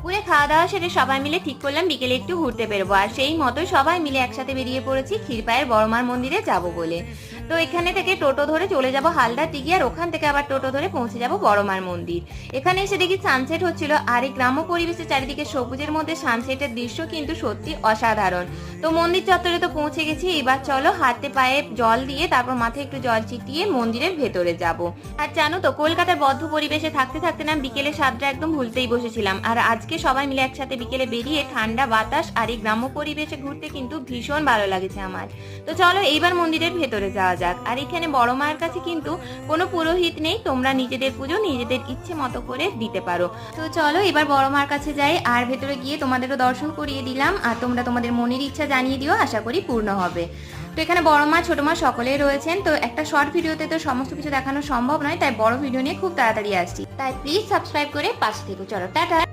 দুপুরে খাওয়া দাওয়া সেরে সবাই মিলে ঠিক করলাম বিকেলে একটু ঘুরতে বেরোবো, আর সেই মতো সবাই মিলে একসাথে বেরিয়ে পড়েছি ক্ষীরপায়ের বড়মার মন্দিরে যাব বলে। তো এখানে থেকে টোটো ধরে চলে যাব হালদার দিঘি, আর ওখান থেকে আবার টোটো ধরে পৌঁছে যাব বড়মার মন্দির। এখানে এসে দেখি সানসেট হচ্ছিল, আর এই গ্রাম্য পরিবেশে চারিদিকে সবুজের মধ্যে সানসেটের দৃশ্য কিন্তু সত্যি অসাধারণ। তো মন্দির চত্বরে তো পৌঁছে গেছি, এবার চলো হাতে পায়ে জল দিয়ে তারপর মাথায় একটু জল ছিটিয়ে মন্দিরের ভেতরে যাব। আর জানো তো, কলকাতার বদ্ধ পরিবেশে থাকতে থাকতে না বিকেলে স্বাদটা একদম ভুলতেই বসেছিলাম। আর আজকে সবাই মিলে একসাথে বিকেলে বেরিয়ে ঠান্ডা বাতাস আর এই গ্রাম্য পরিবেশে ঘুরতে কিন্তু ভীষণ ভালো লাগছে আমার। তো চলো এইবার মন্দিরের ভেতরে যাওয়া যাক। আর এখানে বড় মায়ের কাছে কিন্তু কোনো পুরোহিত নেই, তোমরা নিজেদের পুজো নিজেদের ইচ্ছে মতো করে দিতে পারো। তো চলো এবার বড় মার কাছে যাই, আর ভেতরে গিয়ে তোমাদেরও দর্শন করিয়ে দিলাম, আর তোমরা তোমাদের মনের ইচ্ছা জানিয়ে দিও, আশা করি পূর্ণ হবে। তো এখানে বড় মা ছোট মা সকলেই রয়েছেন। তো একটা শর্ট ভিডিওতে তো সমস্ত কিছু দেখানো সম্ভব নয়, তাই বড় ভিডিও নিয়ে খুব তাড়াতাড়ি আসছি, তাই প্লিজ সাবস্ক্রাইব করে পাশে থেকো। চলো টাটা।